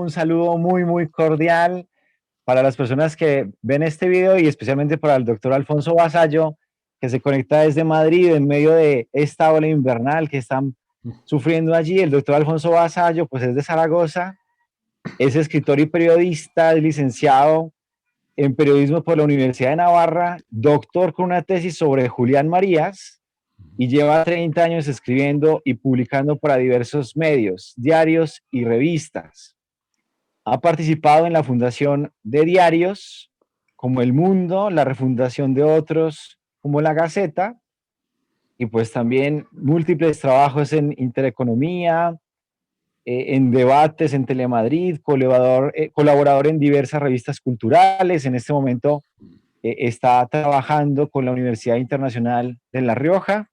un saludo muy, muy cordial para las personas que ven este video y especialmente para el doctor Alfonso Vasallo, que se conecta desde Madrid en medio de esta ola invernal que están sufriendo allí. El doctor Alfonso Vasallo, pues es de Zaragoza, es escritor y periodista, es licenciado en periodismo por la Universidad de Navarra, doctor con una tesis sobre Julián Marías y lleva 30 años escribiendo y publicando para diversos medios, diarios y revistas. Ha participado en la fundación de diarios como El Mundo, la refundación de otros como La Gaceta, y pues también múltiples trabajos en Intereconomía, en debates en Telemadrid, colaborador en diversas revistas culturales. En este momento está trabajando con la Universidad Internacional de La Rioja.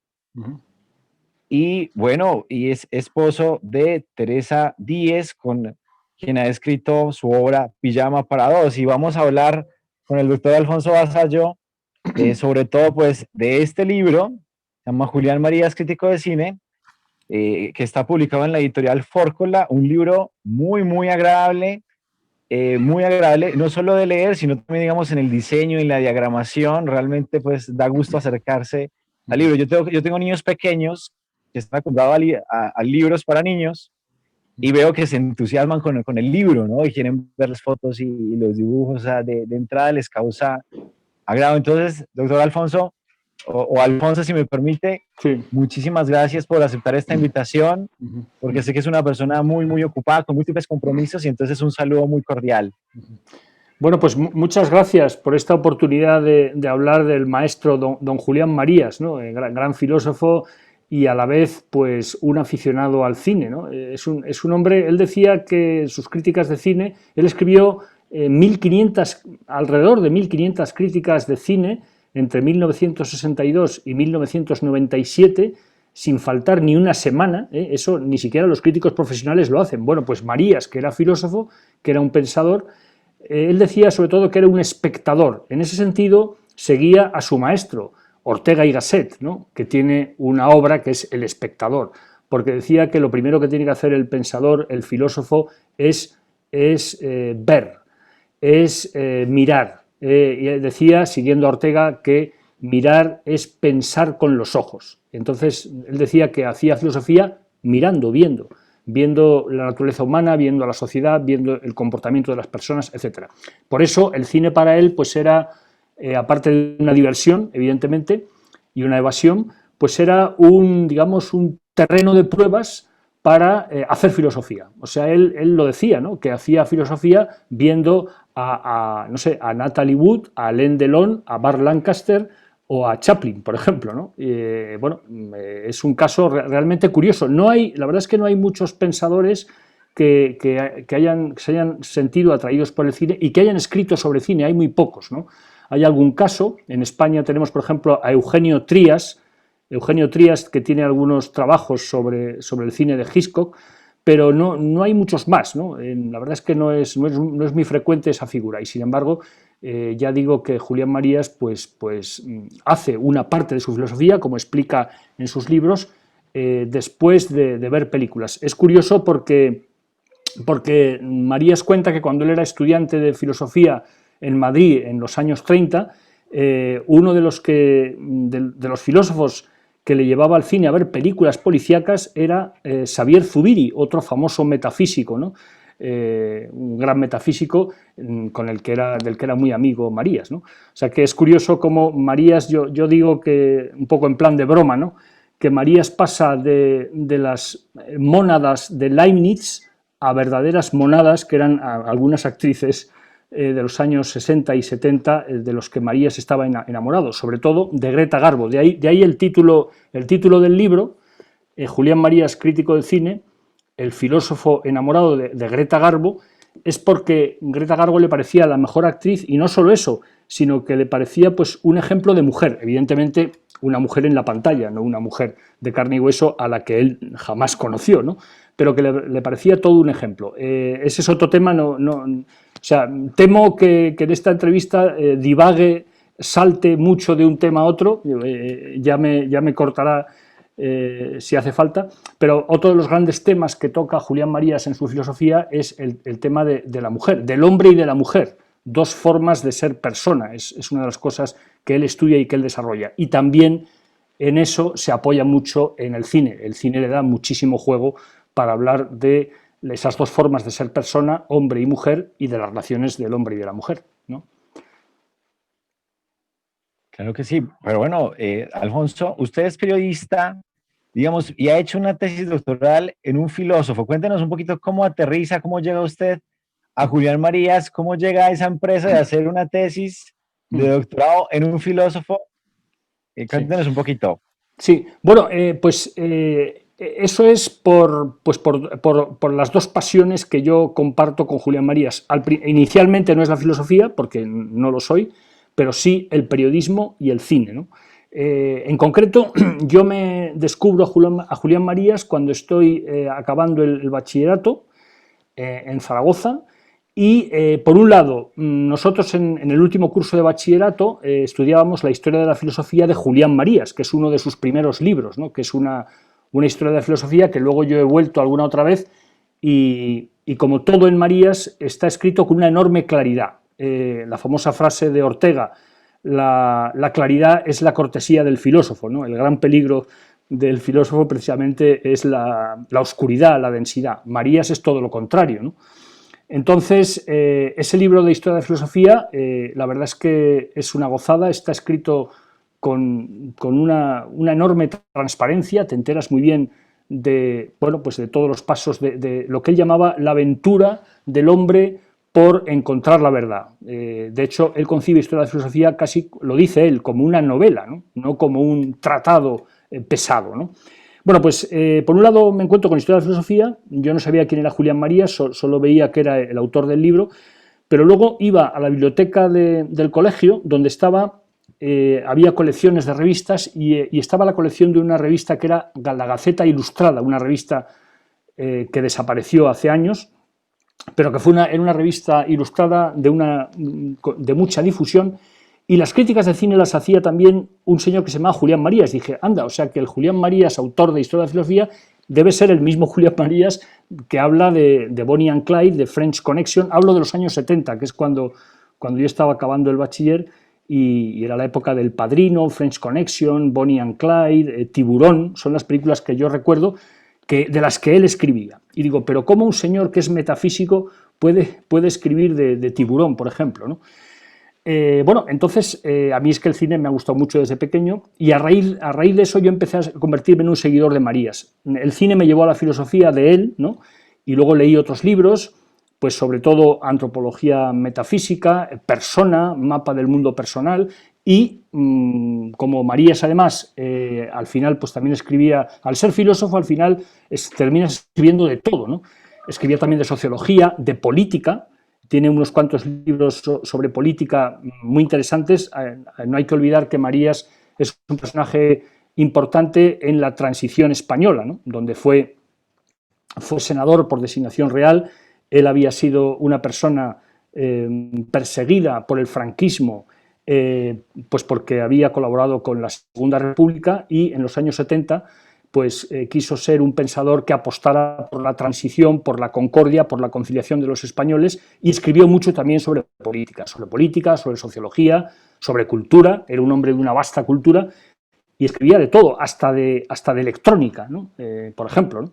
Y bueno, y es esposo de Teresa Díez, con quien ha escrito su obra Pijama para dos. Y vamos a hablar con el doctor Alfonso Vasallo, sobre todo pues de este libro, se llama Julián Marías, crítico de cine, que está publicado en la editorial Fórcola, un libro muy, muy agradable, no solo de leer, sino también, digamos, en el diseño y la diagramación. Realmente pues da gusto acercarse al libro. Yo tengo niños pequeños que están acostumbrados a libros para niños y veo que se entusiasman con el libro, ¿no? Y quieren ver las fotos y los dibujos. O sea, de entrada les causa agrado. Entonces, doctor Alfonso, o Alfonso, si me permite, Sí. muchísimas gracias por aceptar esta invitación, porque sé que es una persona muy, muy ocupada, con múltiples compromisos, y entonces un saludo muy cordial. Bueno, pues muchas gracias por esta oportunidad de hablar del maestro don Julián Marías, ¿no? Gran filósofo y a la vez pues un aficionado al cine, ¿no? Es un hombre, él decía que en sus críticas de cine, él escribió alrededor de 1500 críticas de cine entre 1962 y 1997, sin faltar ni una semana. Eso ni siquiera los críticos profesionales lo hacen. Bueno, pues Marías, que era filósofo, que era un pensador, él decía sobre todo que era un espectador. En ese sentido, seguía a su maestro, Ortega y Gasset, ¿no? Que tiene una obra que es El espectador, porque decía que lo primero que tiene que hacer el pensador, el filósofo, es ver, es mirar. Y decía, siguiendo a Ortega, que mirar es pensar con los ojos. Entonces, él decía que hacía filosofía mirando, viendo la naturaleza humana, viendo a la sociedad, viendo el comportamiento de las personas, etc. Por eso el cine para él pues era, aparte de una diversión, evidentemente, y una evasión, pues era digamos, un terreno de pruebas para hacer filosofía. O sea, él lo decía, ¿no? Que hacía filosofía viendo no sé, a Natalie Wood, a Alain Delon, a Burt Lancaster o a Chaplin, por ejemplo, ¿no? Bueno, es un caso realmente curioso. La verdad es que no hay muchos pensadores que se hayan sentido atraídos por el cine y que hayan escrito sobre cine. Hay muy pocos, ¿no? Hay algún caso. En España tenemos, por ejemplo, a Eugenio Trías, que tiene algunos trabajos sobre el cine de Hitchcock, pero no hay muchos más, ¿no? La verdad es que no es muy frecuente esa figura, y sin embargo ya digo que Julián Marías pues hace una parte de su filosofía, como explica en sus libros, después de ver películas. Es curioso porque Marías cuenta que cuando él era estudiante de filosofía en Madrid en los años 30, uno de los filósofos que le llevaba al cine a ver películas policíacas era Xavier Zubiri, otro famoso metafísico, ¿no? Un gran metafísico del que era muy amigo Marías, ¿no? O sea que es curioso cómo Marías, yo digo que un poco en plan de broma, ¿no? Que Marías pasa de las mónadas de Leibniz a verdaderas monadas que eran algunas actrices de los años 60 y 70 de los que Marías estaba enamorado, sobre todo de Greta Garbo. De ahí el título del libro, Julián Marías, crítico de cine, el filósofo enamorado de Greta Garbo, es porque Greta Garbo le parecía la mejor actriz, y no solo eso, sino que le parecía pues un ejemplo de mujer, evidentemente una mujer en la pantalla, no una mujer de carne y hueso a la que él jamás conoció, ¿no? Pero que le parecía todo un ejemplo. Ese es otro tema, o sea, temo que en esta entrevista divague, salte mucho de un tema a otro, ya me cortará si hace falta, pero otro de los grandes temas que toca Julián Marías en su filosofía es el tema de la mujer, del hombre y de la mujer, dos formas de ser persona, es una de las cosas que él estudia y que él desarrolla. Y también en eso se apoya mucho en el cine le da muchísimo juego para hablar de esas dos formas de ser persona, hombre y mujer, y de las relaciones del hombre y de la mujer, ¿no? Claro que sí, pero bueno, Alfonso, usted es periodista, digamos, y ha hecho una tesis doctoral en un filósofo. Cuéntenos un poquito cómo aterriza, cómo llega usted a Julián Marías, cómo llega a esa empresa de hacer una tesis de doctorado en un filósofo. Sí. Cuéntenos un poquito. Sí, bueno, eso es por las dos pasiones que yo comparto con Julián Marías. Inicialmente no es la filosofía, porque no lo soy, pero sí el periodismo y el cine, ¿no? En concreto, yo me descubro a Julián Marías cuando estoy acabando el bachillerato en Zaragoza. Y, por un lado, nosotros en el último curso de bachillerato estudiábamos la historia de la filosofía de Julián Marías, que es uno de sus primeros libros, ¿no? Que es una historia de la filosofía que luego yo he vuelto alguna otra vez y como todo en Marías está escrito con una enorme claridad. La famosa frase de Ortega, la claridad es la cortesía del filósofo, ¿no? El gran peligro del filósofo precisamente es la oscuridad, la densidad. Marías es todo lo contrario, ¿no? Entonces, ese libro de historia de filosofía, la verdad es que es una gozada, está escrito con una enorme transparencia, te enteras muy bien bueno, pues de todos los pasos de lo que él llamaba la aventura del hombre por encontrar la verdad. De hecho, él concibe historia de filosofía, casi lo dice él, como una novela, no como un tratado pesado, ¿no? Bueno, pues por un lado me encuentro con historia de la filosofía, yo no sabía quién era Julián Marías, solo veía que era el autor del libro, pero luego iba a la biblioteca del colegio donde había colecciones de revistas y estaba la colección de una revista que era La Gaceta Ilustrada, una revista que desapareció hace años, pero que era una revista ilustrada de mucha difusión, y las críticas de cine las hacía también un señor que se llamaba Julián Marías. Dije, anda, o sea que el Julián Marías, autor de Historia de la Filosofía, debe ser el mismo Julián Marías que habla de Bonnie and Clyde, de French Connection. Hablo de los años 70, que es cuando yo estaba acabando el bachiller y era la época del Padrino, French Connection, Bonnie and Clyde, Tiburón, son las películas que yo recuerdo de las que él escribía. Y digo, pero ¿cómo un señor que es metafísico puede escribir de Tiburón, por ejemplo, ¿no? Bueno, entonces a mí es que el cine me ha gustado mucho desde pequeño y a raíz de eso yo empecé a convertirme en un seguidor de Marías. El cine me llevó a la filosofía de él, ¿no? Y luego leí otros libros, pues sobre todo Antropología Metafísica, Persona, Mapa del Mundo Personal, y como Marías además al final pues también escribía, al ser filósofo al final termina escribiendo de todo, ¿no? Escribía también de sociología, de política. Tiene unos cuantos libros sobre política muy interesantes. No hay que olvidar que Marías es un personaje importante en la transición española, ¿no? Donde fue senador por designación real. Él había sido una persona perseguida por el franquismo, pues porque había colaborado con la Segunda República, y en los años 70 pues quiso ser un pensador que apostara por la transición, por la concordia, por la conciliación de los españoles, y escribió mucho también sobre política, sobre sociología, sobre cultura. Era un hombre de una vasta cultura y escribía de todo, hasta de electrónica, ¿no? Por ejemplo, ¿no?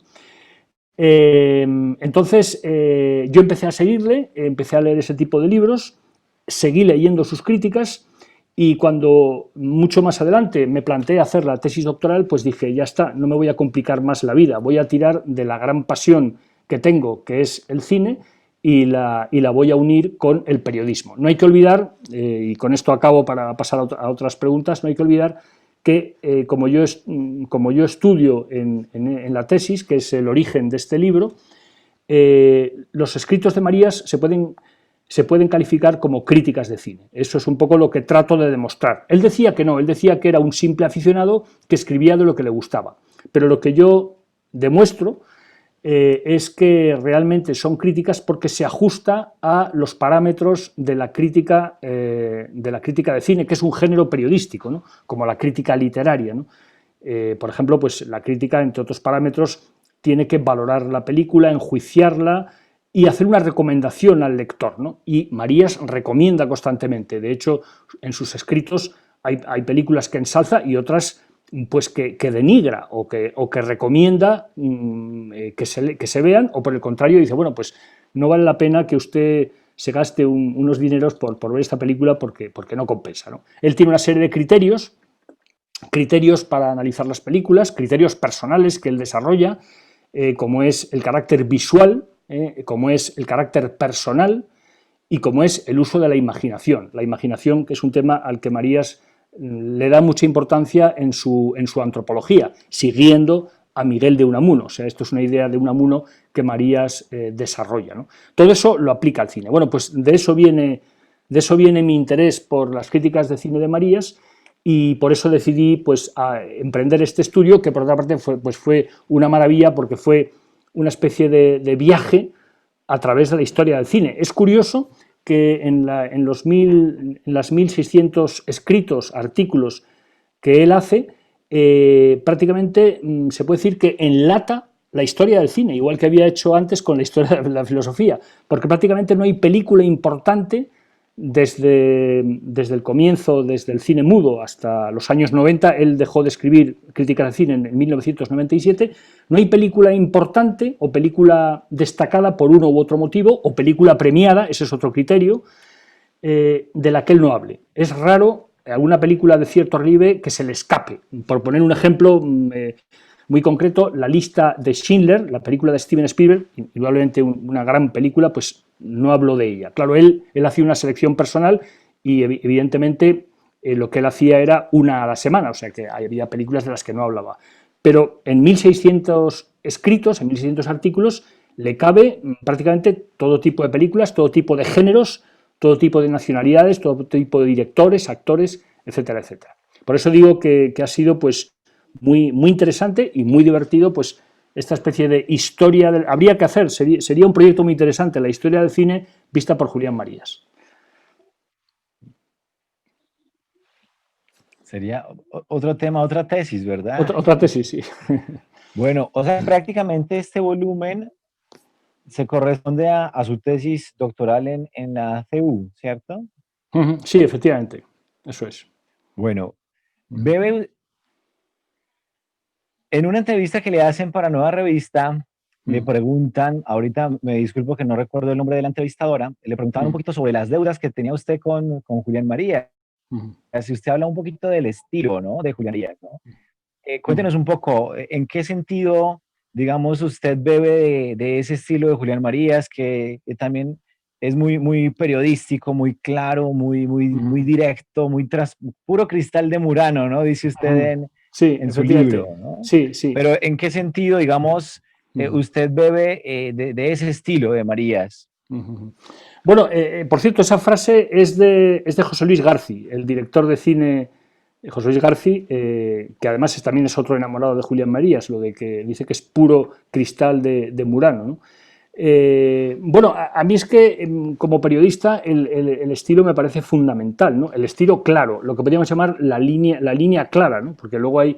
Entonces yo empecé a seguirle, empecé a leer ese tipo de libros, seguí leyendo sus críticas. Y cuando mucho más adelante me planteé hacer la tesis doctoral, pues dije, ya está, no me voy a complicar más la vida, voy a tirar de la gran pasión que tengo, que es el cine, y la voy a unir con el periodismo. No hay que olvidar, y con esto acabo para pasar a otras preguntas, no hay que olvidar que como yo estudio en la tesis, que es el origen de este libro, los escritos de Marías se pueden calificar como críticas de cine. Eso es un poco lo que trato de demostrar. Él decía que no, él decía que era un simple aficionado que escribía de lo que le gustaba. Pero lo que yo demuestro es que realmente son críticas porque se ajusta a los parámetros de la crítica de cine, que es un género periodístico, ¿no? Como la crítica literaria, ¿no? Por ejemplo, pues la crítica, entre otros parámetros, tiene que valorar la película, enjuiciarla y hacer una recomendación al lector, ¿no? Y Marías recomienda constantemente. De hecho, en sus escritos hay películas que ensalza y otras pues que denigra o que recomienda que se vean, o por el contrario dice, bueno, pues no vale la pena que usted se gaste unos dineros por ver esta película porque no compensa, ¿no? Él tiene una serie de criterios para analizar las películas, criterios personales que él desarrolla, como es el carácter visual, como es el carácter personal y como es el uso de la imaginación. La imaginación, que es un tema al que Marías le da mucha importancia en su antropología, siguiendo a Miguel de Unamuno. O sea, esto es una idea de Unamuno que Marías desarrolla, ¿no? Todo eso lo aplica al cine. Bueno, pues de eso viene mi interés por las críticas de cine de Marías, y por eso decidí pues, emprender este estudio, que por otra parte fue una maravilla porque fue una especie de viaje a través de la historia del cine. Es curioso que en las 1.600 escritos, artículos que él hace, prácticamente se puede decir que enlata la historia del cine, igual que había hecho antes con la historia de la filosofía, porque prácticamente no hay película importante desde el comienzo, desde el cine mudo hasta los años 90, él dejó de escribir críticas de cine en 1997, no hay película importante o película destacada por uno u otro motivo, o película premiada, ese es otro criterio, de la que él no hable. Es raro alguna película de cierto relieve que se le escape. Por poner un ejemplo muy concreto, La lista de Schindler, la película de Steven Spielberg, indudablemente una gran película, pues no hablo de ella. Claro, él hacía una selección personal y evidentemente lo que él hacía era una a la semana, o sea que había películas de las que no hablaba. Pero en 1.600 escritos, en 1.600 artículos, le cabe prácticamente todo tipo de películas, todo tipo de géneros, todo tipo de nacionalidades, todo tipo de directores, actores, etcétera, etcétera. Por eso digo que ha sido pues muy, muy interesante y muy divertido, pues esta especie de historia, habría que hacer, sería un proyecto muy interesante, la historia del cine vista por Julián Marías. Sería otro tema, otra tesis, ¿verdad? Otra tesis, sí. Bueno, o sea, prácticamente este volumen se corresponde a su tesis doctoral en la CU, ¿cierto? Sí, efectivamente, eso es. Bueno, Bebe, en una entrevista que le hacen para Nueva Revista, le preguntan, ahorita me disculpo que no recuerdo el nombre de la entrevistadora, le preguntaban un poquito sobre las deudas que tenía usted con Julián Marías. Si usted habla un poquito del estilo, ¿no? De Julián Marías, ¿no? Cuéntenos un poco, ¿en qué sentido, digamos, usted bebe de ese estilo de Julián Marías, que también es muy, muy periodístico, muy claro, muy directo, puro cristal de Murano, ¿no? Dice usted sí, en su efectivamente. libro, ¿no? Sí, sí. Pero ¿en qué sentido, digamos, usted bebe de ese estilo de Marías? Bueno, por cierto, esa frase es de José Luis Garci, el director de cine José Luis Garci, que además también es otro enamorado de Julián Marías, lo de que dice que es puro cristal de Murano, ¿no? Bueno, a mí es que como periodista el estilo me parece fundamental, ¿no? El estilo claro, lo que podríamos llamar la línea clara, ¿no? Porque luego hay,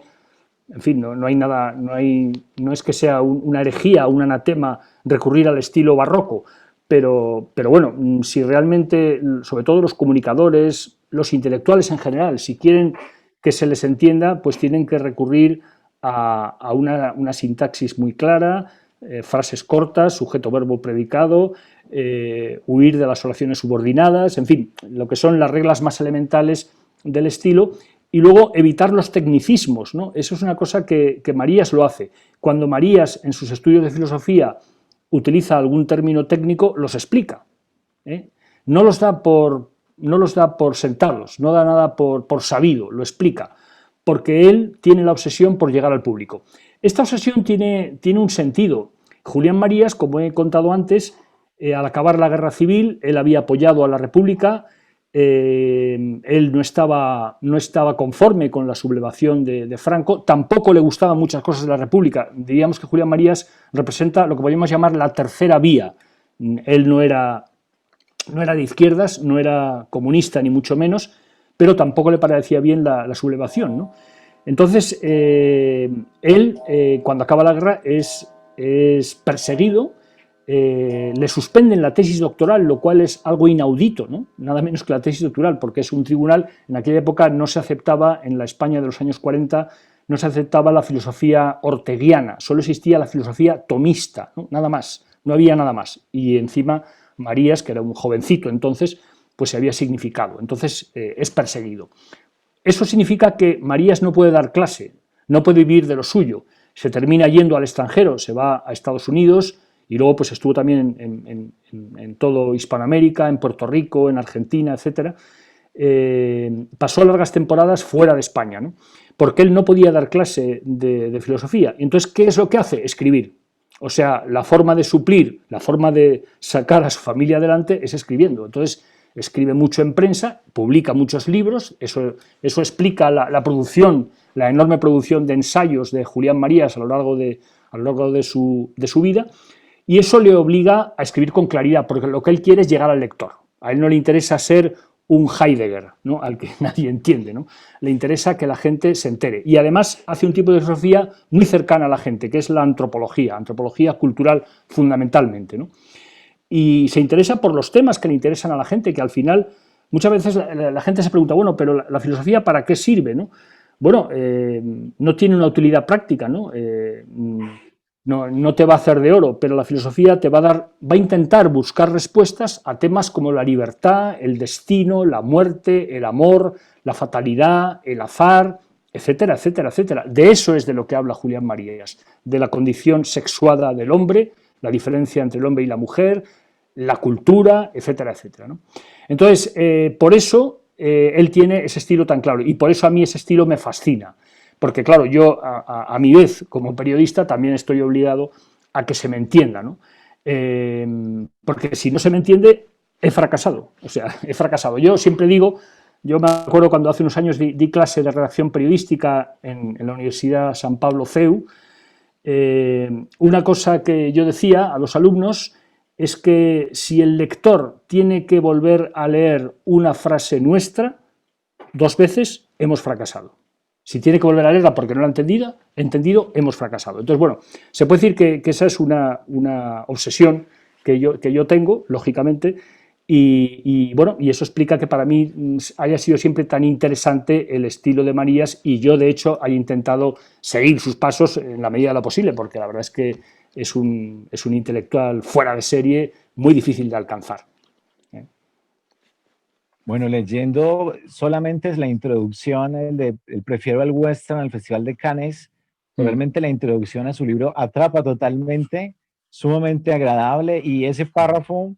en fin, no hay nada, no es que sea una herejía, un anatema recurrir al estilo barroco, pero bueno, si realmente, sobre todo los comunicadores, los intelectuales en general, si quieren que se les entienda, pues tienen que recurrir a una sintaxis muy clara, frases cortas, sujeto, verbo, predicado, huir de las oraciones subordinadas, en fin, lo que son las reglas más elementales del estilo, y luego evitar los tecnicismos, ¿no? Eso es una cosa que Marías lo hace. Cuando Marías, en sus estudios de filosofía, utiliza algún término técnico, los explica, ¿eh? No los da por sentados, no da nada por sabido, lo explica, porque él tiene la obsesión por llegar al público. Esta obsesión tiene un sentido. Julián Marías, como he contado antes, al acabar la guerra civil, él había apoyado a la República, él no estaba conforme con la sublevación de Franco, tampoco le gustaban muchas cosas de la República. Diríamos que Julián Marías representa lo que podríamos llamar la tercera vía. Él no era de izquierdas, no era comunista ni mucho menos, pero tampoco le parecía bien la sublevación, ¿no? Entonces, él, cuando acaba la guerra, es perseguido, le suspenden la tesis doctoral, lo cual es algo inaudito, ¿no? Nada menos que la tesis doctoral, porque es un tribunal, en aquella época no se aceptaba, en la España de los años 40, no se aceptaba la filosofía orteguiana, solo existía la filosofía tomista, ¿no? Nada más, no había nada más. Y encima Marías, que era un jovencito entonces, pues se había significado, entonces es perseguido. Eso significa que Marías no puede dar clase, no puede vivir de lo suyo, se termina yendo al extranjero, se va a Estados Unidos y luego pues estuvo también en todo Hispanoamérica, en Puerto Rico, en Argentina, etc. Pasó largas temporadas fuera de España, ¿no? Porque él no podía dar clase de filosofía. Y entonces, ¿qué es lo que hace? Escribir. O sea, la forma de suplir, la forma de sacar a su familia adelante es escribiendo. Entonces, escribe mucho en prensa, publica muchos libros, eso explica la producción, la enorme producción de ensayos de Julián Marías a lo largo de su vida, y eso le obliga a escribir con claridad, porque lo que él quiere es llegar al lector. A él no le interesa ser un Heidegger, ¿no? Al que nadie entiende, ¿no? Le interesa que la gente se entere. Y además hace un tipo de filosofía muy cercana a la gente, que es la antropología cultural fundamentalmente, ¿no? Y se interesa por los temas que le interesan a la gente, que al final muchas veces la gente se pregunta, bueno, pero la filosofía ¿para qué sirve? ¿No? Bueno, no tiene una utilidad práctica, ¿no? No te va a hacer de oro, pero la filosofía te va a intentar buscar respuestas a temas como la libertad, el destino, la muerte, el amor, la fatalidad, el azar, etcétera, etcétera, etcétera. De eso es de lo que habla Julián Marías, de la condición sexuada del hombre, la diferencia entre el hombre y la mujer, la cultura, etcétera, etcétera, ¿no? Entonces, por eso él tiene ese estilo tan claro, y por eso a mí ese estilo me fascina, porque claro, yo a mi vez, como periodista, también estoy obligado a que se me entienda, ¿no? Porque si no se me entiende, he fracasado, o sea, he fracasado. Yo siempre digo, yo me acuerdo cuando hace unos años di clase de redacción periodística en la Universidad San Pablo CEU, una cosa que yo decía a los alumnos es que si el lector tiene que volver a leer una frase nuestra 2 veces, hemos fracasado. Si tiene que volver a leerla porque no la ha entendido, hemos fracasado. Entonces, bueno, se puede decir que esa es una obsesión que yo tengo, lógicamente, bueno, y eso explica que para mí haya sido siempre tan interesante el estilo de Marías, y yo, de hecho, haya intentado seguir sus pasos en la medida de lo posible, porque la verdad es que es un intelectual fuera de serie, muy difícil de alcanzar. Bueno, leyendo solamente es la introducción, Prefiero el Western al Festival de Cannes, realmente la introducción a su libro atrapa totalmente, sumamente agradable, y ese párrafo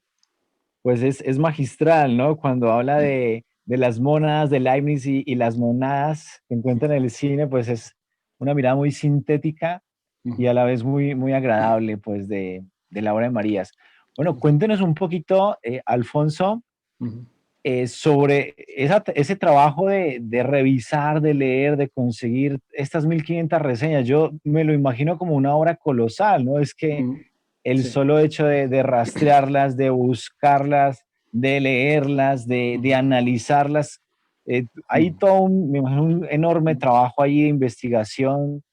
pues es magistral, ¿no? Cuando habla de las mónadas de Leibniz y las monadas que encuentra en el cine, pues es una mirada muy sintética y a la vez muy, muy agradable, pues, de la obra de Marías. Bueno, cuéntenos un poquito, Alfonso, sobre ese trabajo de revisar, de leer, de conseguir estas 1500 reseñas. Yo me lo imagino como una obra colosal, ¿no? Es que el Sí. solo hecho de rastrearlas, de buscarlas, de leerlas, de analizarlas, hay todo me imagino, un enorme trabajo ahí de investigación,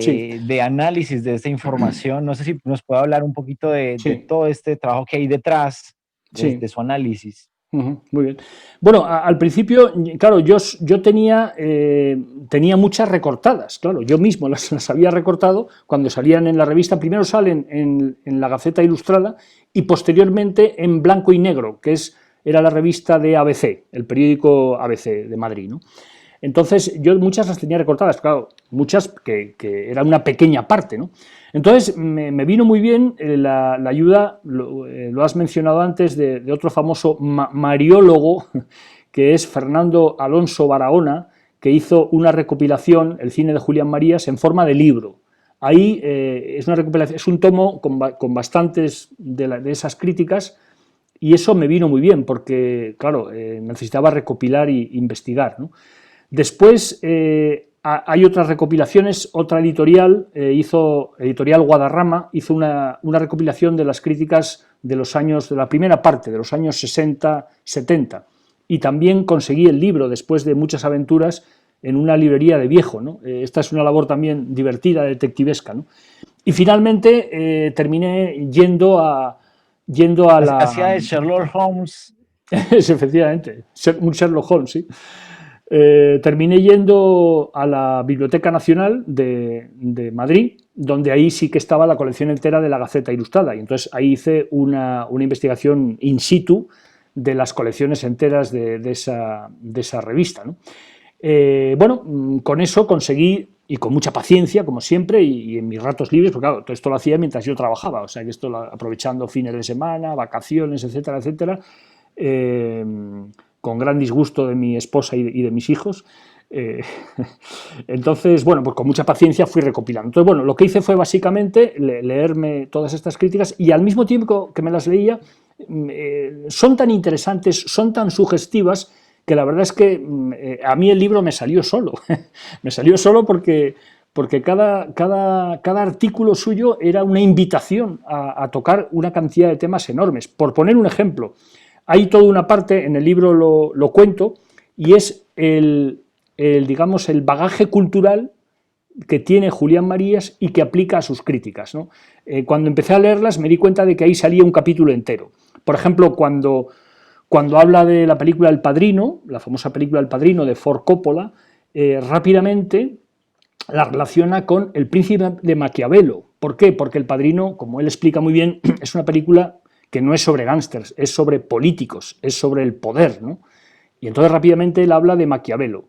Sí, de análisis de esta información. No sé si nos puede hablar un poquito de sí, todo este trabajo que hay detrás de sí. su análisis. Muy bien. Bueno, al principio, claro, yo tenía muchas recortadas, claro, yo mismo las había recortado cuando salían en la revista. Primero salen en la Gaceta Ilustrada y posteriormente en blanco y negro, que era la revista de ABC, el periódico ABC de Madrid, ¿no? Entonces, yo muchas las tenía recortadas, claro, muchas que eran una pequeña parte, ¿no? Entonces, me vino muy bien la ayuda, lo has mencionado antes, de otro famoso mariólogo, que es Fernando Alonso Barahona, que hizo una recopilación, El cine de Julián Marías, en forma de libro. Ahí es una recopilación, es un tomo con bastantes de esas críticas, y eso me vino muy bien, porque, claro, necesitaba recopilar e investigar, ¿no? Después hay otras recopilaciones, otra editorial, Editorial Guadarrama, hizo una recopilación de las críticas de la primera parte, de los años 60-70, y también conseguí el libro, después de muchas aventuras, en una librería de viejo, ¿no? Esta es una labor también divertida, detectivesca, ¿no? Y finalmente terminé yendo a Hacía la... de Sherlock Holmes. Es efectivamente, un Sherlock Holmes, sí. Terminé yendo a la Biblioteca Nacional de Madrid, donde ahí sí que estaba la colección entera de la Gaceta Ilustrada, y entonces ahí hice una investigación in situ de las colecciones enteras de esa revista, ¿no? Bueno, con eso conseguí, y con mucha paciencia, como siempre, y en mis ratos libres, porque claro, todo esto lo hacía mientras yo trabajaba, o sea que esto aprovechando fines de semana, vacaciones, etcétera, etcétera, eh, con gran disgusto de mi esposa y de mis hijos. Eh, entonces, bueno, pues con mucha paciencia fui recopilando. Entonces, bueno, lo que hice fue básicamente leerme todas estas críticas y al mismo tiempo que me las leía, son tan interesantes, son tan sugestivas, que la verdad es que a mí el libro me salió solo. Me salió solo porque cada artículo suyo era una invitación a tocar una cantidad de temas enormes. Por poner un ejemplo, hay toda una parte, en el libro lo cuento, y es digamos, el bagaje cultural que tiene Julián Marías y que aplica a sus críticas, ¿no? Cuando empecé a leerlas me di cuenta de que ahí salía un capítulo entero. Por ejemplo, cuando habla de la película El Padrino, la famosa película El Padrino de Ford Coppola, rápidamente la relaciona con El Príncipe de Maquiavelo. ¿Por qué? Porque El Padrino, como él explica muy bien, es una película que no es sobre gángsters, es sobre políticos, es sobre el poder, ¿no? Y entonces rápidamente él habla de Maquiavelo.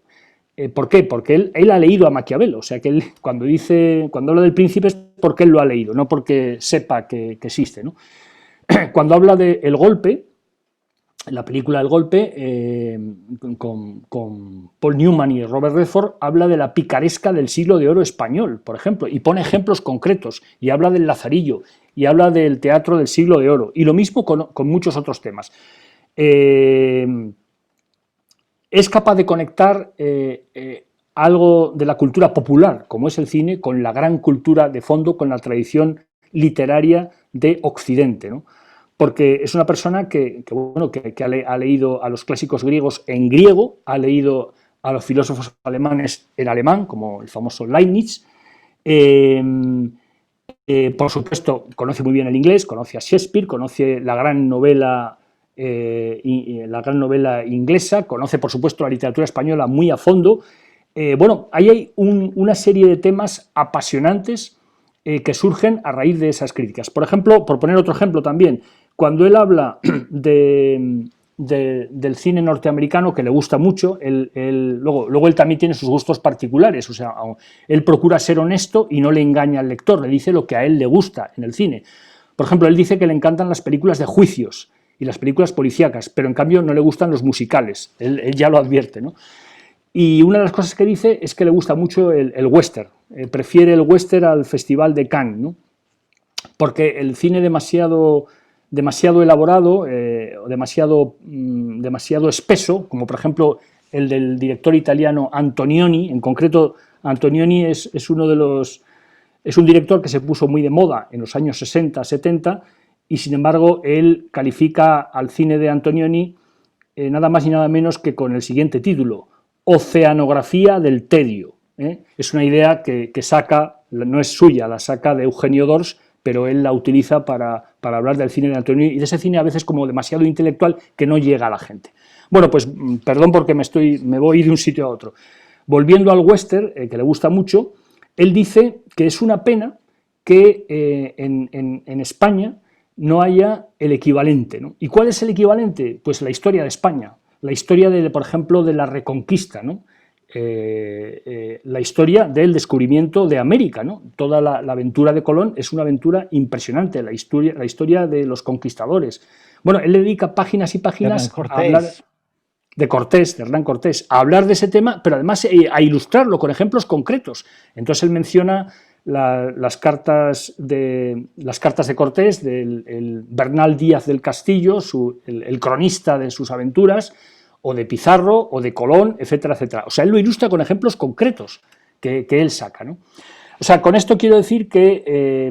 ¿Por qué? Porque él ha leído a Maquiavelo, o sea que él cuando habla del príncipe es porque él lo ha leído, no porque sepa que existe, ¿no? Cuando habla de El Golpe, la película El Golpe, con Paul Newman y Robert Redford, habla de la picaresca del siglo de oro español, por ejemplo, y pone ejemplos concretos, y habla del Lazarillo, y habla del teatro del siglo de oro, y lo mismo con muchos otros temas. Es capaz de conectar algo de la cultura popular, como es el cine, con la gran cultura de fondo, con la tradición literaria de Occidente, ¿no? Porque es una persona que ha leído a los clásicos griegos en griego, ha leído a los filósofos alemanes en alemán, como el famoso Leibniz. Por supuesto, conoce muy bien el inglés, conoce a Shakespeare, conoce la gran novela inglesa, conoce por supuesto la literatura española muy a fondo. Bueno, ahí hay una serie de temas apasionantes que surgen a raíz de esas críticas. Por ejemplo, por poner otro ejemplo también, cuando él habla del cine norteamericano, que le gusta mucho, luego él también tiene sus gustos particulares, o sea, él procura ser honesto y no le engaña al lector, le dice lo que a él le gusta en el cine. Por ejemplo, él dice que le encantan las películas de juicios y las películas policíacas, pero en cambio no le gustan los musicales, él ya lo advierte, ¿no? Y una de las cosas que dice es que le gusta mucho el western, prefiere el western al Festival de Cannes, ¿no? Porque el cine demasiado elaborado, demasiado espeso, como por ejemplo el del director italiano Antonioni, en concreto Antonioni es un director que se puso muy de moda en los años 60, 70, y sin embargo él califica al cine de Antonioni nada más y nada menos que con el siguiente título: Oceanografía del tedio. Es una idea que saca, no es suya, la saca de Eugenio Dors, pero él la utiliza para hablar del cine de Antonioni y de ese cine a veces como demasiado intelectual que no llega a la gente. Bueno, pues perdón porque me voy de un sitio a otro. Volviendo al western, que le gusta mucho, él dice que es una pena que en España no haya el equivalente, ¿no? ¿Y cuál es el equivalente? Pues la historia de España, la historia, por ejemplo, de la Reconquista, ¿no? La historia del descubrimiento de América, ¿no? Toda la aventura de Colón es una aventura impresionante, la historia de los conquistadores. Bueno, él le dedica páginas y páginas a hablar de Cortés, de Hernán Cortés, a hablar de ese tema, pero además a ilustrarlo con ejemplos concretos. Entonces él menciona las cartas de Cortés, del Bernal Díaz del Castillo, el cronista de sus aventuras, o de Pizarro, o de Colón, etcétera, etcétera. O sea, él lo ilustra con ejemplos concretos que él saca, ¿no? O sea, con esto quiero decir que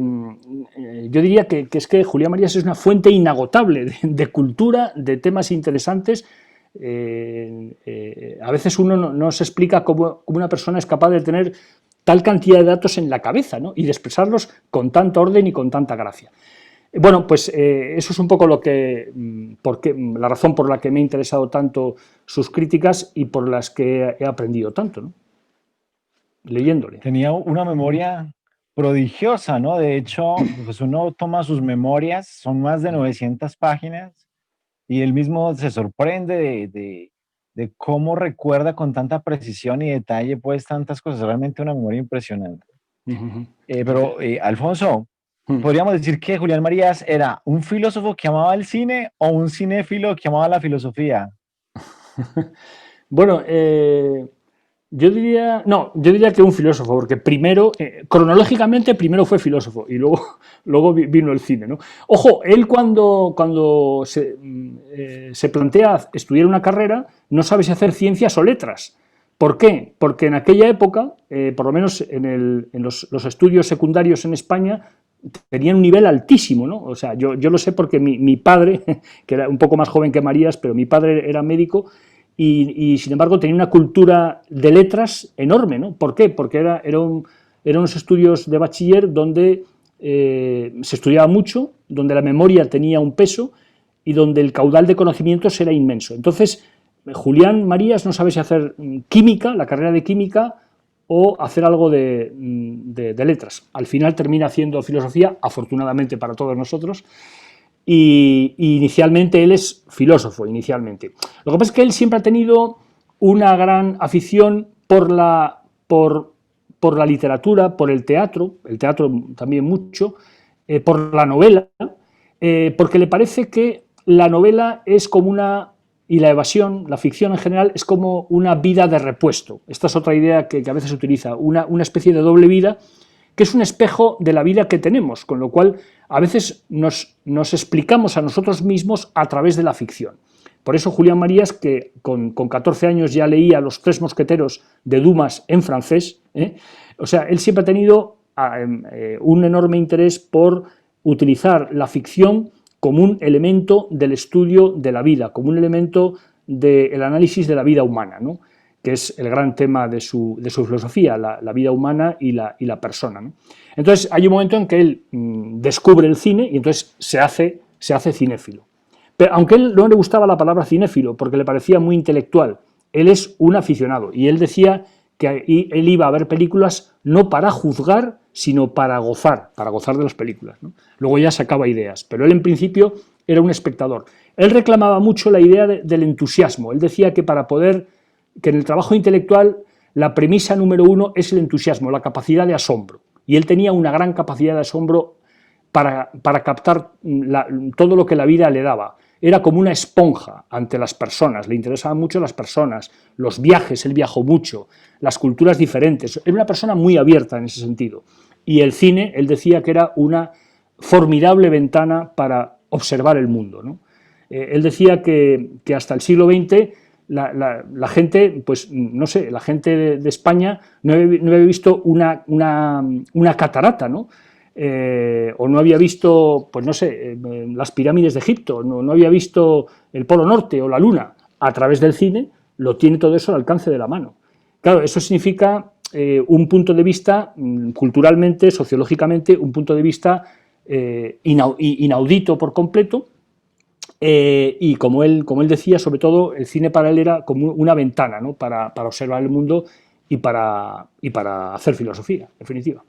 yo diría que es que Julián Marías es una fuente inagotable de cultura, de temas interesantes, A veces uno no se explica cómo una persona es capaz de tener tal cantidad de datos en la cabeza, ¿no? Y de expresarlos con tanta orden y con tanta gracia. Bueno, pues eso es un poco la razón por la que me ha interesado tanto sus críticas y por las que he aprendido tanto, ¿no? Leyéndole. Tenía una memoria prodigiosa, ¿no? De hecho, pues uno toma sus memorias, son más de 900 páginas, y él mismo se sorprende de cómo recuerda con tanta precisión y detalle, pues, tantas cosas. Realmente una memoria impresionante. Pero, Alfonso, ¿podríamos decir que Julián Marías era un filósofo que amaba el cine o un cinéfilo que amaba la filosofía? Bueno, yo diría que un filósofo, porque primero, cronológicamente, primero fue filósofo y luego vino el cine, ¿no? Ojo, él cuando se plantea estudiar una carrera, no sabe si hacer ciencias o letras. ¿Por qué? Porque en aquella época, por lo menos en los estudios secundarios en España, tenían un nivel altísimo, ¿no? O sea, yo lo sé porque mi padre, que era un poco más joven que Marías, pero mi padre era médico, y sin embargo tenía una cultura de letras enorme, ¿no? ¿Por qué? Porque eran unos estudios de bachiller donde se estudiaba mucho, donde la memoria tenía un peso y donde el caudal de conocimientos era inmenso. Entonces, Julián Marías no sabe si hacer química, la carrera de química, o hacer algo de letras. Al final termina haciendo filosofía, afortunadamente para todos nosotros, y inicialmente él es filósofo, inicialmente. Lo que pasa es que él siempre ha tenido una gran afición por la literatura, por el teatro también mucho, por la novela, porque le parece que la novela es como y la evasión, la ficción en general, es como una vida de repuesto. Esta es otra idea que a veces se utiliza, una especie de doble vida, que es un espejo de la vida que tenemos, con lo cual a veces nos explicamos a nosotros mismos a través de la ficción. Por eso Julián Marías, que con 14 años ya leía Los Tres Mosqueteros de Dumas en francés, o sea, él siempre ha tenido un enorme interés por utilizar la ficción como un elemento del estudio de la vida, como un elemento del análisis de la vida humana, ¿no? Que es el gran tema de su filosofía, la vida humana y la persona, ¿no? Entonces hay un momento en que él descubre el cine y entonces se hace cinéfilo. Pero aunque a él no le gustaba la palabra cinéfilo porque le parecía muy intelectual, él es un aficionado y él decía que él iba a ver películas no para juzgar, sino para gozar de las películas, ¿no? Luego ya sacaba ideas, pero él en principio era un espectador. Él reclamaba mucho la idea del entusiasmo. Él decía que que en el trabajo intelectual la premisa número uno es el entusiasmo, la capacidad de asombro. Y él tenía una gran capacidad de asombro para captar todo lo que la vida le daba. Era como una esponja ante las personas, le interesaban mucho las personas, los viajes, él viajó mucho, las culturas diferentes. Era una persona muy abierta en ese sentido. Y el cine, él decía que era una formidable ventana para observar el mundo, ¿no? Él decía que hasta el siglo XX la gente, pues no sé, la gente de España no había visto una catarata, ¿no? O no había visto, pues no sé, las pirámides de Egipto, no había visto el Polo Norte o la Luna. A través del cine lo tiene todo eso al alcance de la mano. Claro, eso significa un punto de vista, culturalmente, sociológicamente, un punto de vista inaudito por completo. Y como él decía, sobre todo, el cine para él era como una ventana, ¿no? para observar el mundo y para hacer filosofía, en definitiva.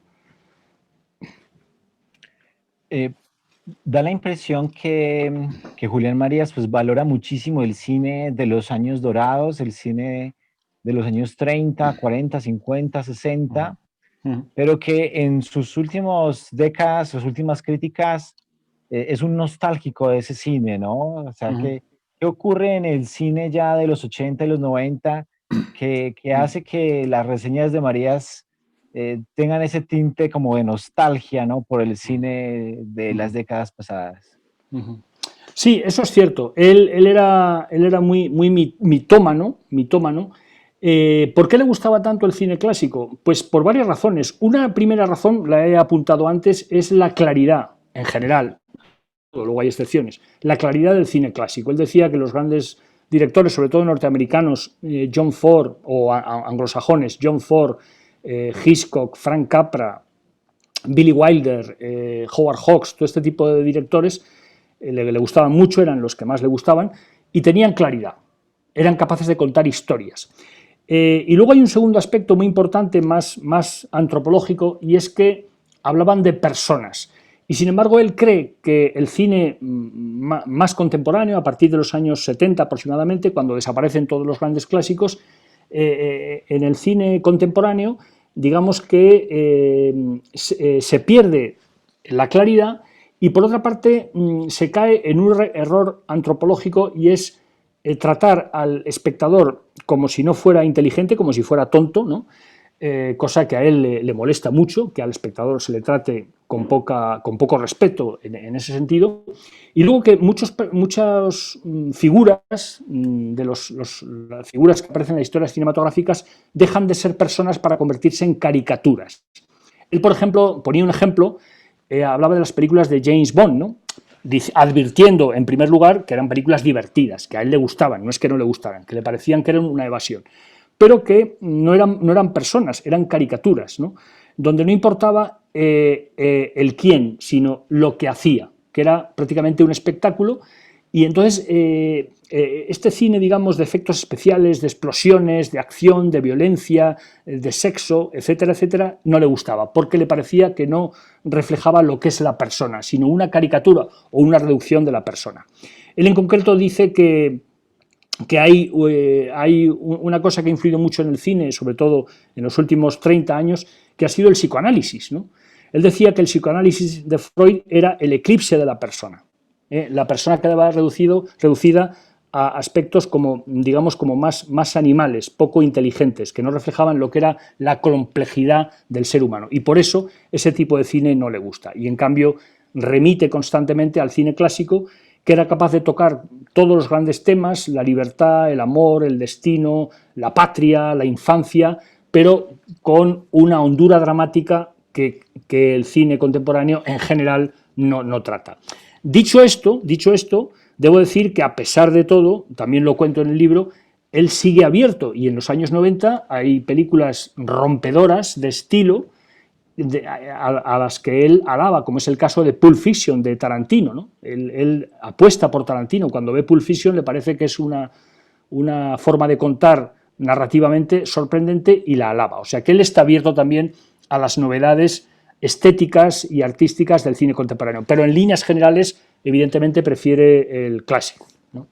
Da la impresión que Julián Marías pues, valora muchísimo el cine de los años dorados, el cine de los años 30, 40, 50, 60, pero que en sus últimas décadas, sus últimas críticas, es un nostálgico de ese cine, ¿no? O sea, ¿qué ocurre en el cine ya de los 80 y los 90 que hace que las reseñas de Marías tengan ese tinte como de nostalgia, ¿no? Por el cine de las décadas pasadas? Sí, eso es cierto. Él era muy mitómano. ¿Por qué le gustaba tanto el cine clásico? Pues por varias razones. Una primera razón, la he apuntado antes, es la claridad en general. Luego hay excepciones. La claridad del cine clásico. Él decía que los grandes directores, sobre todo norteamericanos, John Ford, o anglosajones, John Ford, Hitchcock, Frank Capra, Billy Wilder, Howard Hawks, todo este tipo de directores le gustaban mucho, eran los que más le gustaban, y tenían claridad, eran capaces de contar historias. Y luego hay un segundo aspecto muy importante, más antropológico, y es que hablaban de personas. Y sin embargo él cree que el cine más contemporáneo, a partir de los años 70 aproximadamente, cuando desaparecen todos los grandes clásicos, en el cine contemporáneo, digamos que se pierde la claridad y por otra parte se cae en un error antropológico, y es tratar al espectador como si no fuera inteligente, como si fuera tonto, ¿no? Cosa que a él le molesta mucho, que al espectador se le trate con poco respeto en ese sentido. Y luego que muchas figuras, las figuras que aparecen en las historias cinematográficas, dejan de ser personas para convertirse en caricaturas. Él, por ejemplo, ponía un ejemplo, hablaba de las películas de James Bond, ¿no? Advirtiendo, en primer lugar, que eran películas divertidas, que a él le gustaban, no es que no le gustaran, que le parecían que eran una evasión, pero que no eran personas, eran caricaturas, ¿no? Donde no importaba el quién, sino lo que hacía, que era prácticamente un espectáculo. Y entonces este cine, digamos, de efectos especiales, de explosiones, de acción, de violencia, de sexo, etcétera, etcétera, no le gustaba, porque le parecía que no reflejaba lo que es la persona, sino una caricatura o una reducción de la persona. Él en concreto dice que hay una cosa que ha influido mucho en el cine, sobre todo en los últimos 30 años, que ha sido el psicoanálisis, ¿no? Él decía que el psicoanálisis de Freud era el eclipse de la persona. La persona quedaba reducida a aspectos como, digamos, como más animales, poco inteligentes, que no reflejaban lo que era la complejidad del ser humano. Y por eso ese tipo de cine no le gusta. Y en cambio remite constantemente al cine clásico, que era capaz de tocar todos los grandes temas, la libertad, el amor, el destino, la patria, la infancia, pero con una hondura dramática que el cine contemporáneo en general no trata. Dicho esto, debo decir que a pesar de todo, también lo cuento en el libro, él sigue abierto, y en los años 90 hay películas rompedoras de estilo a las que él alaba, como es el caso de Pulp Fiction de Tarantino, ¿no? Él apuesta por Tarantino. Cuando ve Pulp Fiction le parece que es una forma de contar narrativamente sorprendente y la alaba. O sea que él está abierto también a las novedades estéticas y artísticas del cine contemporáneo, pero en líneas generales evidentemente prefiere el clásico, ¿no?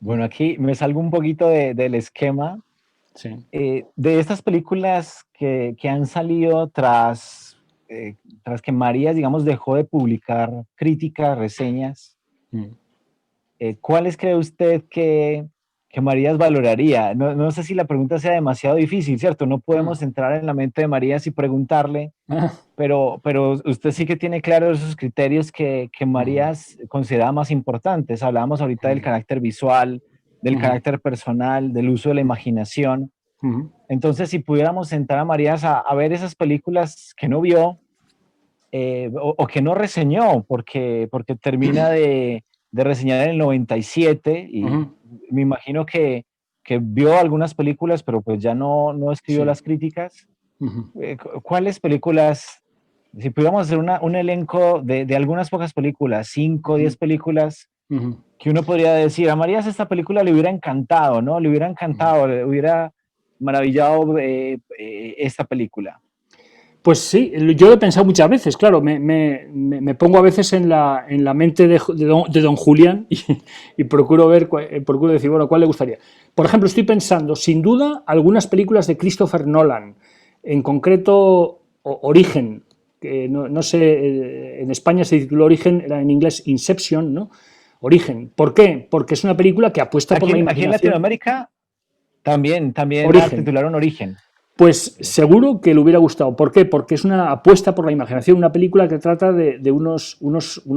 Bueno, aquí me salgo un poquito del esquema. Sí. De estas películas que han salido tras que Marías, digamos, dejó de publicar críticas, reseñas, ¿cuáles cree usted que Marías valoraría? No sé si la pregunta sea demasiado difícil, ¿cierto? No podemos entrar en la mente de Marías y preguntarle, pero usted sí que tiene claros esos criterios que Marías considera más importantes. Hablábamos ahorita del carácter visual, del carácter personal, del uso de la imaginación. Entonces, si pudiéramos sentar a Marías a ver esas películas que no vio o que no reseñó, porque termina de reseñar en el 97 y me imagino que vio algunas películas, pero pues ya no escribió las críticas. ¿Cuáles películas, si pudiéramos hacer un elenco de algunas pocas películas, 5 o 10 películas, que uno podría decir, a Marías esta película le hubiera encantado, ¿no? Le hubiera encantado, le hubiera maravillado esta película? Pues sí, yo lo he pensado muchas veces, claro, me pongo a veces en la mente de don Julián y procuro decir, bueno, ¿cuál le gustaría? Por ejemplo, estoy pensando, sin duda, algunas películas de Christopher Nolan, en concreto Origen, que no sé, en España se tituló Origen, era en inglés Inception, ¿no? Origen. ¿Por qué? Porque es una película que apuesta por la imaginación. Aquí en Latinoamérica también la Origen. titularon Origen. Pues seguro que le hubiera gustado. ¿Por qué? Porque es una apuesta por la imaginación, una película que trata de unos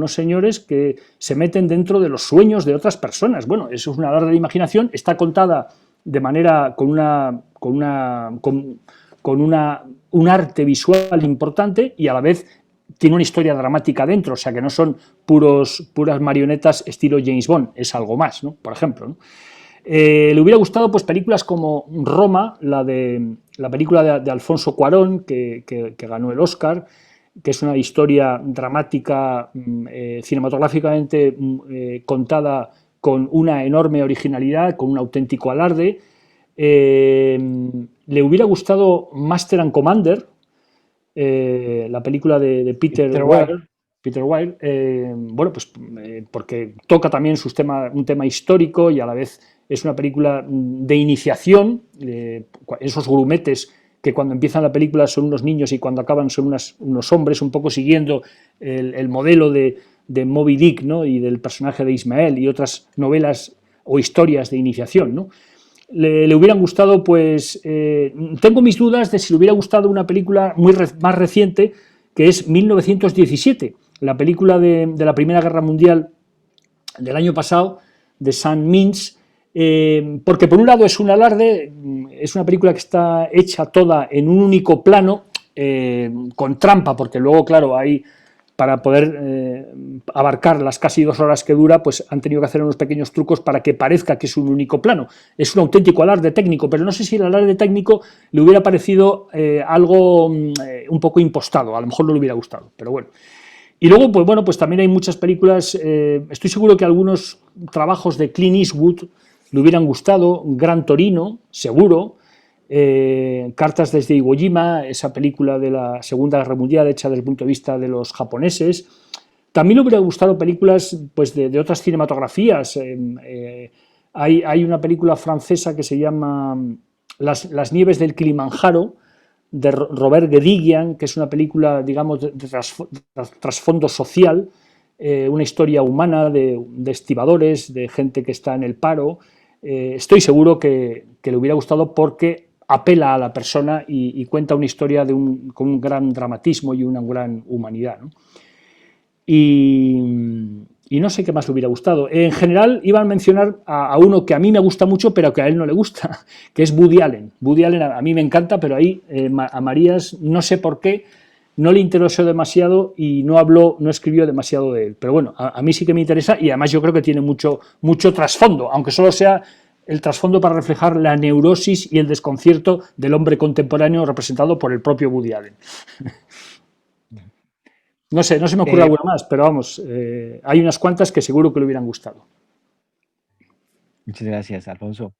señores que se meten dentro de los sueños de otras personas. Bueno, eso es una alarde de imaginación, está contada de manera con un arte visual importante y a la vez tiene una historia dramática dentro, o sea que no son puras marionetas estilo James Bond, es algo más, ¿no? Por ejemplo, ¿no? Le hubiera gustado pues películas como Roma, la película de Alfonso Cuarón, que ganó el Oscar, que es una historia dramática, cinematográficamente contada con una enorme originalidad, con un auténtico alarde. Le hubiera gustado Master and Commander, la película de Peter Weir. Peter Weir, bueno, pues porque toca también un tema histórico y a la vez es una película de iniciación, esos grumetes que cuando empiezan la película son unos niños y cuando acaban son unos hombres, un poco siguiendo el modelo de Moby Dick, ¿no? Y del personaje de Ismael y otras novelas o historias de iniciación, ¿no? Le hubieran gustado, pues, tengo mis dudas de si le hubiera gustado una película más reciente, que es 1917, la película de la Primera Guerra Mundial del año pasado, de Sam Means, porque por un lado es un alarde, es una película que está hecha toda en un único plano, con trampa, porque luego, claro, hay para poder abarcar las casi 2 horas que dura, pues han tenido que hacer unos pequeños trucos para que parezca que es un único plano. Es un auténtico alarde técnico, pero no sé si el alarde técnico le hubiera parecido algo un poco impostado, a lo mejor no le hubiera gustado, pero bueno. Y luego, pues bueno, pues también hay muchas películas, estoy seguro que algunos trabajos de Clint Eastwood le hubieran gustado, Gran Torino, seguro, Cartas desde Iwo Jima, esa película de la Segunda Guerra Mundial hecha desde el punto de vista de los japoneses. También le hubiera gustado películas pues, de otras cinematografías. Hay una película francesa que se llama Las nieves del Kilimanjaro, de Robert Guédiguian, que es una película, digamos, de trasfondo social, una historia humana de estibadores, de gente que está en el paro. Estoy seguro que le hubiera gustado porque apela a la persona y cuenta una historia con un gran dramatismo y una gran humanidad, ¿no? Y no sé qué más le hubiera gustado. En general, iban a mencionar a uno que a mí me gusta mucho, pero que a él no le gusta, que es Woody Allen. Woody Allen a mí me encanta, pero ahí a Marías, no sé por qué, no le interesó demasiado y no escribió demasiado de él. Pero bueno, a mí sí que me interesa y además yo creo que tiene mucho trasfondo, aunque solo sea el trasfondo para reflejar la neurosis y el desconcierto del hombre contemporáneo representado por el propio Woody Allen. No sé, no se me ocurre alguna más, pero vamos, hay unas cuantas que seguro que le hubieran gustado. Muchas gracias, Alfonso.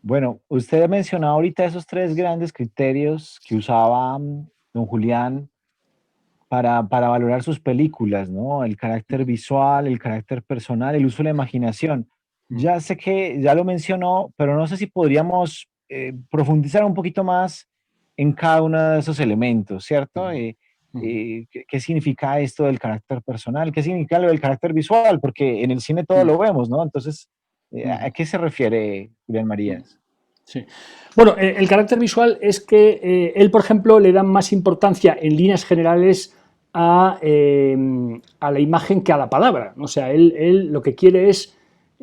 Bueno, usted ha mencionado ahorita esos 3 grandes criterios que usaba don Julián para valorar sus películas, ¿no? El carácter visual, el carácter personal, el uso de la imaginación. Ya sé que ya lo mencionó, pero no sé si podríamos profundizar un poquito más en cada uno de esos elementos, ¿cierto? ¿Qué significa esto del carácter personal? ¿Qué significa lo del carácter visual? Porque en el cine todo lo vemos, ¿no? Entonces, ¿a qué se refiere Julián Marías? Sí. Bueno, el carácter visual es que él, por ejemplo, le da más importancia en líneas generales a la imagen que a la palabra. O sea, él lo que quiere es,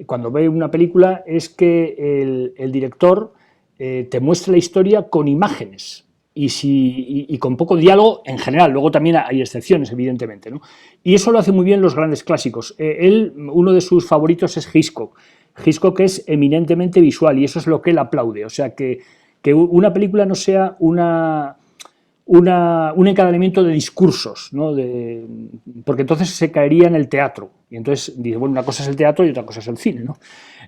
cuando ve una película, es que el director te muestre la historia con imágenes y con poco diálogo en general. Luego también hay excepciones, evidentemente, ¿no? Y eso lo hace muy bien los grandes clásicos. Uno de sus favoritos es Hitchcock. Hitchcock es eminentemente visual y eso es lo que él aplaude. O sea, que una película no sea un encadenamiento de discursos, ¿no? Porque entonces se caería en el teatro. Y entonces dice, bueno, una cosa es el teatro y otra cosa es el cine, ¿no?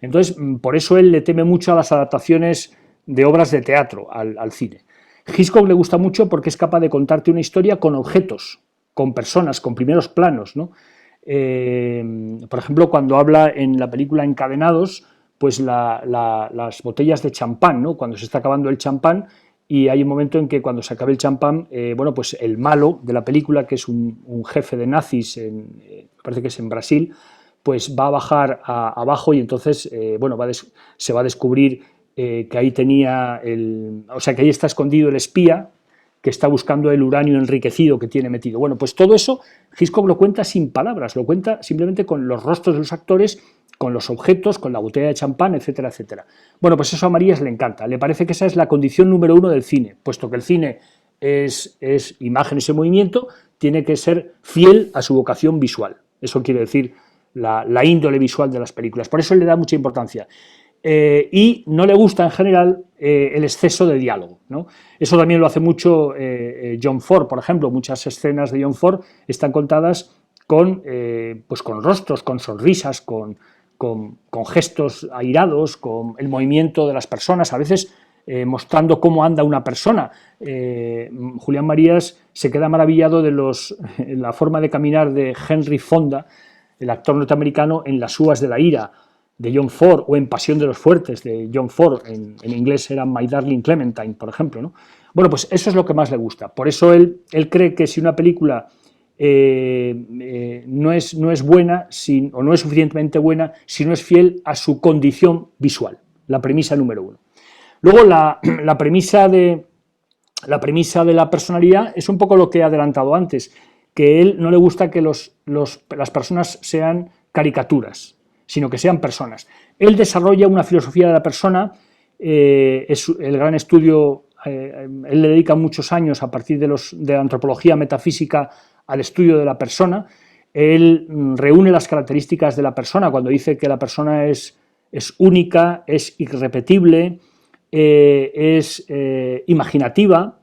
Entonces, por eso él le teme mucho a las adaptaciones de obras de teatro al cine. Hitchcock le gusta mucho porque es capaz de contarte una historia con objetos, con personas, con primeros planos, ¿no? Por ejemplo, cuando habla en la película Encadenados, pues las botellas de champán, ¿no? Cuando se está acabando el champán y hay un momento en que cuando se acabe el champán, bueno, pues el malo de la película, que es un jefe de nazis, parece que es en Brasil, pues va a bajar abajo y entonces, bueno, se va a descubrir que ahí tenía o sea, que ahí está escondido el espía que está buscando el uranio enriquecido que tiene metido. Bueno, pues todo eso Hitchcock lo cuenta sin palabras, lo cuenta simplemente con los rostros de los actores, con los objetos, con la botella de champán, etcétera, etcétera. Bueno, pues eso a Marías le encanta, le parece que esa es la condición número 1 del cine, puesto que el cine es imágenes en movimiento, tiene que ser fiel a su vocación visual. Eso quiere decir la índole visual de las películas. Por eso le da mucha importancia. Y no le gusta en general el exceso de diálogo, ¿no? Eso también lo hace mucho John Ford, por ejemplo. Muchas escenas de John Ford están contadas pues con rostros, con sonrisas, con gestos airados, con el movimiento de las personas, a veces mostrando cómo anda una persona. Julián Marías se queda maravillado de la forma de caminar de Henry Fonda, el actor norteamericano, en Las uvas de la ira de John Ford, o en Pasión de los fuertes de John Ford, en inglés era My Darling Clementine, por ejemplo, ¿no? Bueno, pues eso es lo que más le gusta. Por eso él cree que si una película no es buena o no es suficientemente buena si no es fiel a su condición visual, la premisa número uno. Luego la premisa de la personalidad es un poco lo que he adelantado antes, que a él no le gusta que las personas sean caricaturas, sino que sean personas. Él desarrolla una filosofía de la persona, es el gran estudio, él le dedica muchos años a partir de la antropología metafísica al estudio de la persona. Él reúne las características de la persona cuando dice que la persona es única, es irrepetible, es imaginativa,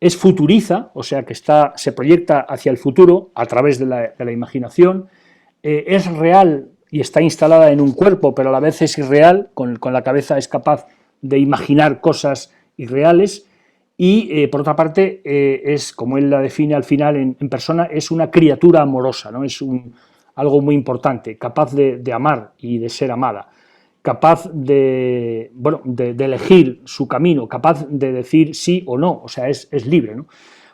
es futuriza, o sea que se proyecta hacia el futuro a través de la imaginación, es real y está instalada en un cuerpo, pero a la vez es irreal, con la cabeza es capaz de imaginar cosas irreales. Y por otra parte, es, como él la define al final en persona, es una criatura amorosa, ¿no? Es algo muy importante, capaz de amar y de ser amada, capaz de elegir su camino, capaz de decir sí o no, o sea, es libre, ¿no?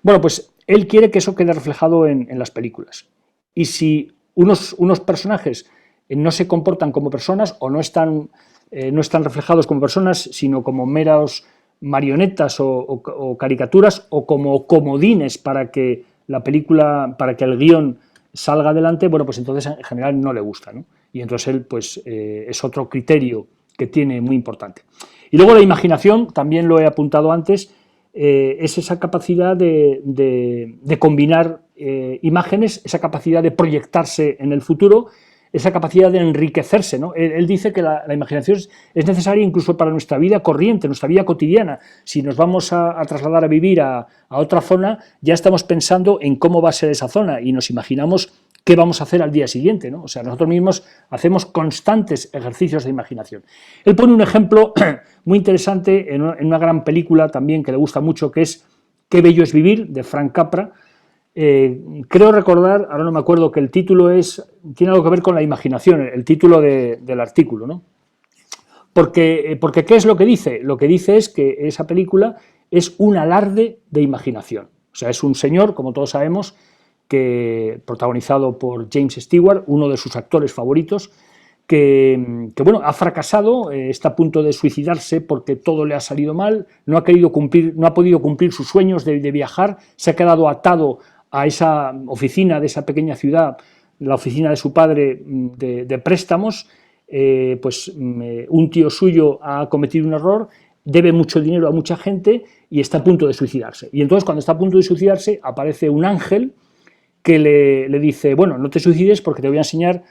Bueno, pues él quiere que eso quede reflejado en las películas. Y si unos personajes no se comportan como personas o no están reflejados como personas, sino como meros marionetas o caricaturas, o como comodines para que la película, para que el guión salga adelante, bueno, pues entonces en general no le gusta, ¿no? Y entonces él, pues, es otro criterio que tiene muy importante. Y luego la imaginación, también lo he apuntado antes, es esa capacidad de combinar imágenes, esa capacidad de proyectarse en el futuro, esa capacidad de enriquecerse, ¿no? Él dice que la imaginación es necesaria incluso para nuestra vida corriente, nuestra vida cotidiana. Si nos vamos a trasladar a vivir a otra zona, ya estamos pensando en cómo va a ser esa zona y nos imaginamos qué vamos a hacer al día siguiente, ¿no? O sea, nosotros mismos hacemos constantes ejercicios de imaginación. Él pone un ejemplo muy interesante en una gran película también que le gusta mucho, que es Qué bello es vivir, de Frank Capra. Creo recordar, ahora no me acuerdo, que el título tiene algo que ver con la imaginación, el título del artículo, ¿no? Porque ¿qué es lo que dice? Lo que dice es que esa película es un alarde de imaginación. O sea, es un señor, como todos sabemos, protagonizado por James Stewart, uno de sus actores favoritos, que bueno, ha fracasado, está a punto de suicidarse porque todo le ha salido mal, no ha podido cumplir sus sueños de viajar, se ha quedado atado a esa oficina de esa pequeña ciudad, la oficina de su padre de préstamos. Un tío suyo ha cometido un error, debe mucho dinero a mucha gente y está a punto de suicidarse. Y entonces, cuando está a punto de suicidarse, aparece un ángel que le dice: bueno, no te suicides porque te voy a enseñar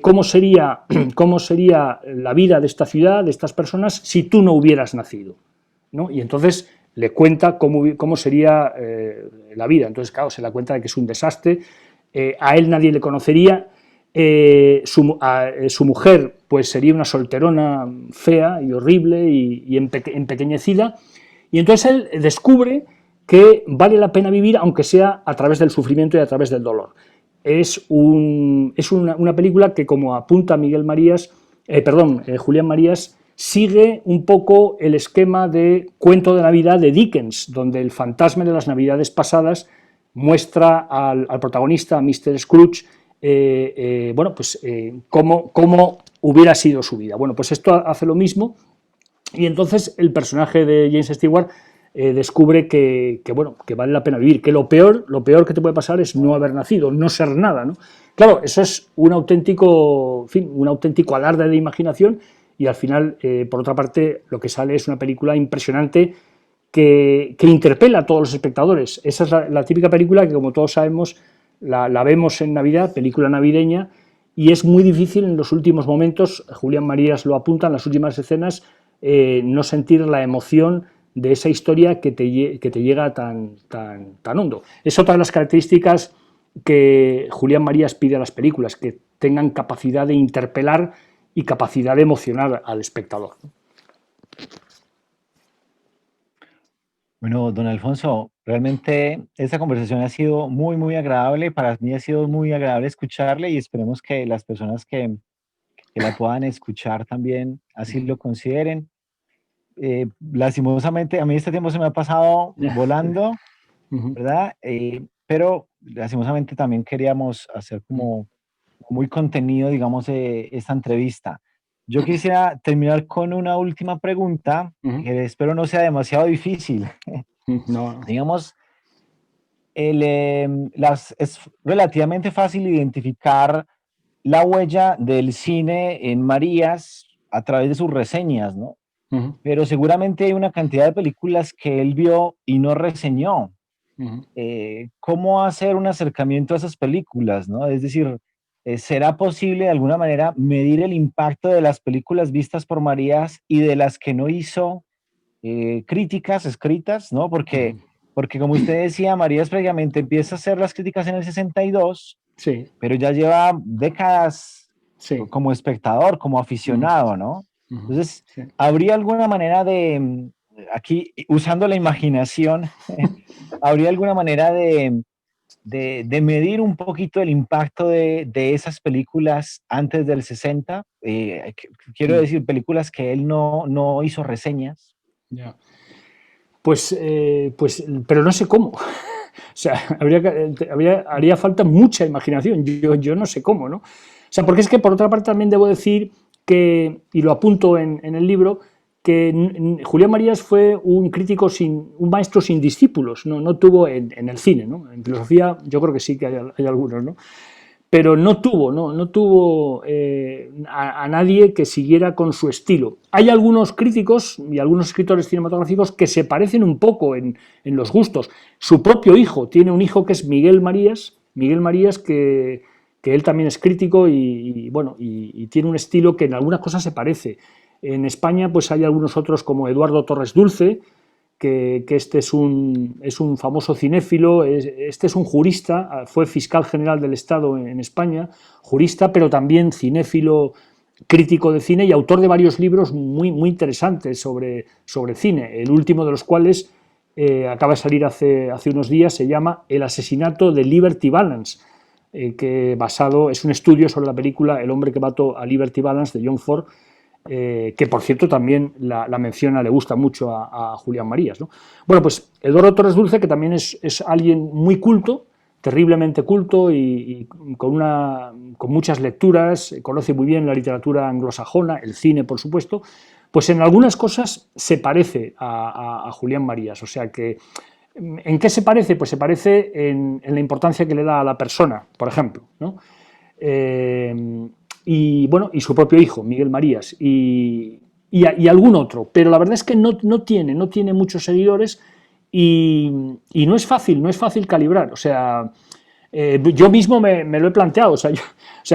cómo sería la vida de esta ciudad, de estas personas, si tú no hubieras nacido, ¿no? Y entonces le cuenta cómo sería la vida. Entonces, claro, se da cuenta de que es un desastre, a él nadie le conocería, su mujer pues sería una solterona fea y horrible y empequeñecida, y entonces él descubre que vale la pena vivir aunque sea a través del sufrimiento y a través del dolor. Es una película que, como apunta Julián Marías, sigue un poco el esquema de Cuento de Navidad de Dickens, donde el fantasma de las navidades pasadas muestra al protagonista, a Mr. Scrooge, cómo hubiera sido su vida. Bueno, pues esto hace lo mismo, y entonces el personaje de James Stewart descubre que vale la pena vivir, que lo peor que te puede pasar es no haber nacido, no ser nada, ¿no? Claro, eso es un auténtico alarde de imaginación, y al final, por otra parte, lo que sale es una película impresionante que interpela a todos los espectadores. Esa es la típica película que, como todos sabemos, la vemos en Navidad, película navideña, y es muy difícil en los últimos momentos, Julián Marías lo apunta, en las últimas escenas, no sentir la emoción de esa historia que te llega tan hondo. Es otra de las características que Julián Marías pide a las películas, que tengan capacidad de interpelar y capacidad de emocionar al espectador. Bueno, don Alfonso, realmente esta conversación ha sido muy, muy agradable. Para mí ha sido muy agradable escucharle y esperemos que las personas que la puedan escuchar también así lo consideren. Lastimosamente, a mí este tiempo se me ha pasado volando, ¿verdad? Pero lastimosamente también queríamos hacer como muy contenido, digamos, esta entrevista. Yo quisiera terminar con una última pregunta que espero no sea demasiado difícil. No. Digamos, es relativamente fácil identificar la huella del cine en Marías a través de sus reseñas, ¿no? Pero seguramente hay una cantidad de películas que él vio y no reseñó. ¿Cómo hacer un acercamiento a esas películas, ¿no? Es decir, ¿será posible de alguna manera medir el impacto de las películas vistas por Marías y de las que no hizo críticas escritas, ¿no? Porque como usted decía, Marías previamente empieza a hacer las críticas en el 62, Sí, pero ya lleva décadas sí. como espectador, como aficionado, ¿no? Entonces, Sí. ¿habría alguna manera de, aquí usando la imaginación, habría alguna manera de medir un poquito el impacto de esas películas antes del 60? Quiero decir, películas que él no hizo reseñas. Ya. Pues, pero no sé cómo. O sea, haría falta mucha imaginación. Yo no sé cómo, ¿no? O sea, porque es que por otra parte también debo decir que, y lo apunto en el libro, que Julián Marías fue un crítico un maestro sin discípulos, no tuvo en el cine, ¿no? En filosofía yo creo que sí que hay algunos, ¿no? Pero no tuvo a nadie que siguiera con su estilo. Hay algunos críticos y algunos escritores cinematográficos que se parecen un poco en los gustos. Su propio hijo, tiene un hijo que es Miguel Marías que él también es crítico y tiene un estilo que en algunas cosas se parece. En España pues hay algunos otros como Eduardo Torres Dulce, que este es un famoso cinéfilo, este es un jurista, fue fiscal general del Estado en España, jurista, pero también cinéfilo, crítico de cine y autor de varios libros muy, muy interesantes sobre cine, el último de los cuales acaba de salir hace unos días, se llama El asesinato de Liberty Balance, que es un estudio sobre la película El hombre que mató a Liberty Balance de John Ford, que por cierto también la menciona, le gusta mucho a Julián Marías, ¿no? Bueno, pues Eduardo Torres Dulce, que también es alguien muy culto, terriblemente culto y con muchas lecturas, conoce muy bien la literatura anglosajona, el cine, por supuesto, pues en algunas cosas se parece a Julián Marías, o sea que ¿en qué se parece? Pues se parece en la importancia que le da a la persona, por ejemplo, ¿no? Y bueno, y su propio hijo, Miguel Marías, y algún otro, pero la verdad es que no tiene muchos seguidores y no es fácil calibrar, o sea, yo mismo me lo he planteado, o sea,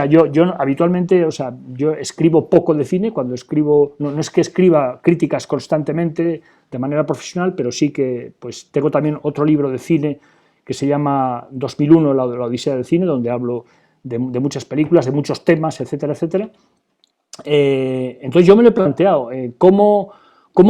yo habitualmente, o sea, yo escribo poco de cine, cuando escribo, no es que escriba críticas constantemente de manera profesional, pero sí que pues tengo también otro libro de cine que se llama 2001, la Odisea del cine, donde hablo de muchas películas, de muchos temas, etcétera, etcétera. Entonces yo me lo he planteado, cómo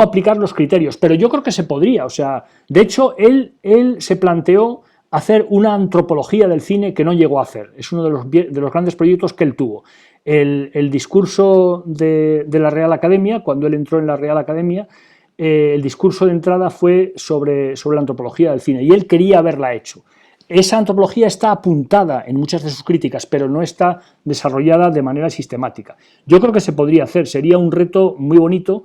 aplicar los criterios, pero yo creo que se podría, o sea, de hecho él se planteó hacer una antropología del cine que no llegó a hacer, es uno de los grandes proyectos que él tuvo. El discurso de la Real Academia, cuando él entró en la Real Academia, el discurso de entrada fue sobre la antropología del cine y él quería haberla hecho. Esa antropología está apuntada en muchas de sus críticas, pero no está desarrollada de manera sistemática. Yo creo que se podría hacer, sería un reto muy bonito,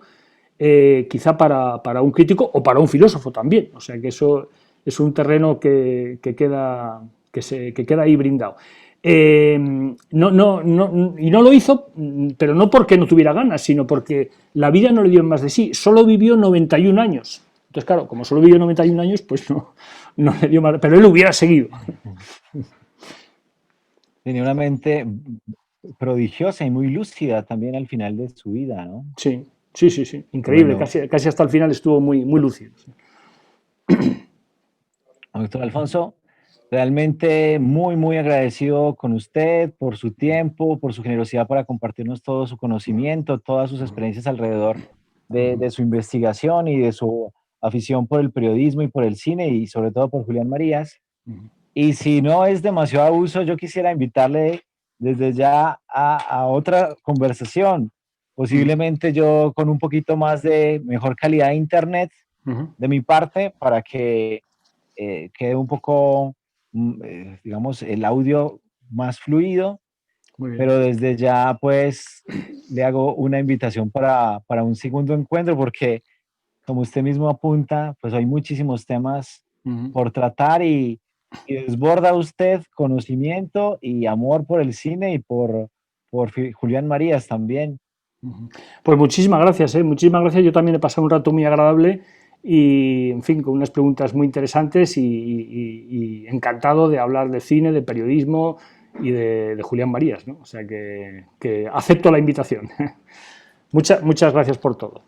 quizá para un crítico o para un filósofo también. O sea que eso es un terreno que queda ahí brindado. Y no lo hizo, pero no porque no tuviera ganas, sino porque la vida no le dio más de sí. Solo vivió 91 años. Entonces, claro, como solo vivió 91 años, pues no le dio más, pero él hubiera seguido. Tenía una mente prodigiosa y muy lúcida también al final de su vida, ¿no? Sí, sí, sí, sí, increíble, Bueno, casi hasta el final estuvo muy lúcido. doctor Alfonso, realmente muy agradecido con usted por su tiempo, por su generosidad para compartirnos todo su conocimiento, todas sus experiencias alrededor de su investigación y de su afición por el periodismo y por el cine y sobre todo por Julián Marías. Y si no es demasiado abuso, yo quisiera invitarle desde ya a otra conversación, posiblemente yo con un poquito más de mejor calidad de internet de mi parte para que quede un poco, digamos, el audio más fluido, Muy bien. pero desde ya pues le hago una invitación para un segundo encuentro porque como usted mismo apunta, pues hay muchísimos temas por tratar y desborda usted conocimiento y amor por el cine y por Julián Marías también. Pues muchísimas gracias, muchísimas gracias. Yo también he pasado un rato muy agradable y, en fin, con unas preguntas muy interesantes y encantado de hablar de cine, de periodismo y de Julián Marías, ¿no? O sea que acepto la invitación. Muchas gracias por todo.